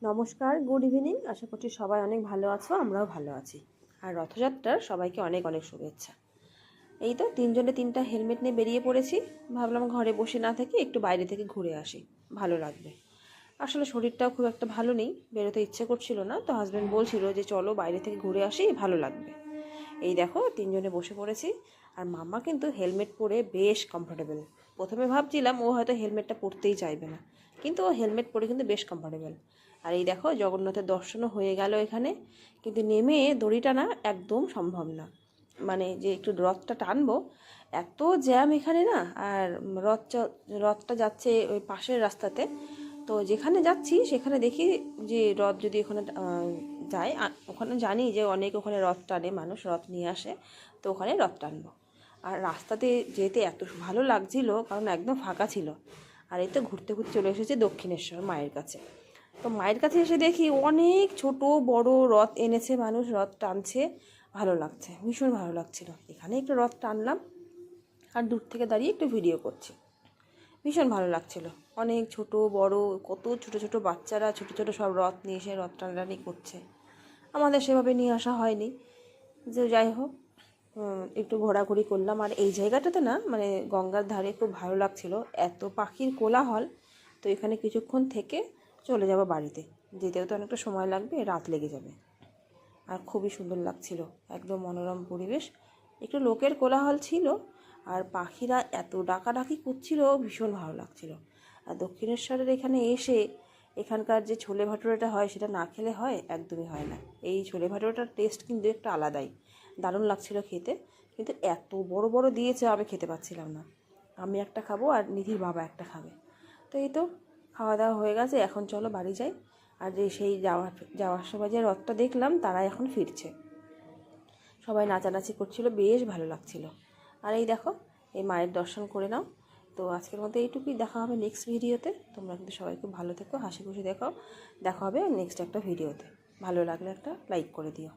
নমস্কার, good evening. আশা করছি সবাই অনেক ভালো আছো, আমরাও ভালো আছি। আর রথযাত্রার সবাইকে অনেক অনেক শুভেচ্ছা। এই তো তিনজনে তিনটা হেলমেট নিয়ে বেরিয়ে পড়েছি। ভাবলাম ঘরে বসে না থেকে একটু বাইরে থেকে ঘুরে আসি, ভালো লাগবে। আসলে শরীরটাও খুব একটা ভালো নেই, বেরোতে ইচ্ছে করছিল না, তো হাজব্যান্ড বলছিল যে চলো বাইরে থেকে ঘুরে আসি, ভালো লাগবে। এই দেখো তিনজনে বসে পড়েছি। আর মাম্মা কিন্তু হেলমেট পরে বেশ কমফোর্টেবল। প্রথমে ভাবছিলাম ও হয়তো হেলমেটটা পরতেই চাইবে না, কিন্তু ও হেলমেট পরে কিন্তু বেশ কমফোর্টেবল। আর এই দেখো জগন্নাথের দর্শনও হয়ে গেল এখানে। কিন্তু নেমে দড়ি টানা একদম সম্ভব না, মানে যে একটু রথটা টানবো, এত জ্যাম এখানে না। আর রথটা যাচ্ছে ওই পাশের রাস্তাতে। তো যেখানে যাচ্ছি সেখানে দেখি যে রথ যদি ওখানে যায়, ওখানে জানি যে অনেক ওখানে রথ টানে, মানুষ রথ নিয়ে আসে, তো ওখানে রথ টানবো। আর রাস্তাতে যেতে এত ভালো লাগছিল, কারণ একদম ফাঁকা ছিল। আর এই তো ঘুরতে ঘুরতে চলে এসেছি দক্ষিণেশ্বর মায়ের কাছে। তো মায়ের কাছে এসে দেখি অনেক ছোট বড় রথ এনেছে, মানুষ রথ টানছে, ভালো লাগছে, ভীষণ ভালো লাগছিল। এখানে একটু রথ টানলাম আর দূর থেকে দাঁড়িয়ে একটু ভিডিও করছি, ভীষণ ভালো লাগছিল। অনেক ছোট বড়, কত ছোট ছোট বাচ্চারা ছোট ছোট সব রথ নিয়ে এসে রথ টানাটানি করছে। আমাদের সেভাবে নিয়ে আসা হয়নি, যে যাই হোক একটু ঘোরাঘুরি করলাম। আর এই জায়গাটাতে না, মানে গঙ্গার ধারে খুব ভালো লাগছিল, এত পাখির কোলাহল। তো এখানে কিছুক্ষণ থেকে চলে যাব বাড়িতে, যেতেও তো অনেকটা সময় লাগবে, রাত লেগে যাবে। আর খুবই সুন্দর লাগছিল, একদম মনোরম পরিবেশ। একটু লোকের কোলাহল ছিল, আর পাখিরা এত ডাকাডাকি করছিল, ভীষণ ভালো লাগছিল। আর দক্ষিণেশ্বরের এখানে এসে এখানকার যে ছোলে ভাটুরেটা হয়, সেটা না খেলে হয়, একদমই হয় না। এই ছোলে ভাটুরেটার টেস্ট কিন্তু একটু আলাদাই, দারুণ লাগছিল খেতে। কিন্তু এত বড় বড় দিয়েছে, আমি খেতে পাচ্ছিলাম না। আমি একটা খাবো আর নিধির বাবা একটা খাবে। তো এই তো খাওয়া দাওয়া হয়ে গেছে, এখন চলো বাড়ি যাই। আর যে সেই যাওয়ার সময় যে রথটা দেখলাম, তারা এখন ফিরছে, সবাই নাচানাচি করছিল, বেশ ভালো লাগছিল। আর এই দেখো, এই মায়ের দর্শন করে নাও। তো আজকের মতো এইটুকুই, দেখা হবে নেক্সট ভিডিওতে। তোমরা কিন্তু সবাই খুব ভালো থেকো, হাসি খুশি দেখা হবে নেক্সট একটা ভিডিওতে। ভালো লাগলে একটা লাইক করে দিও।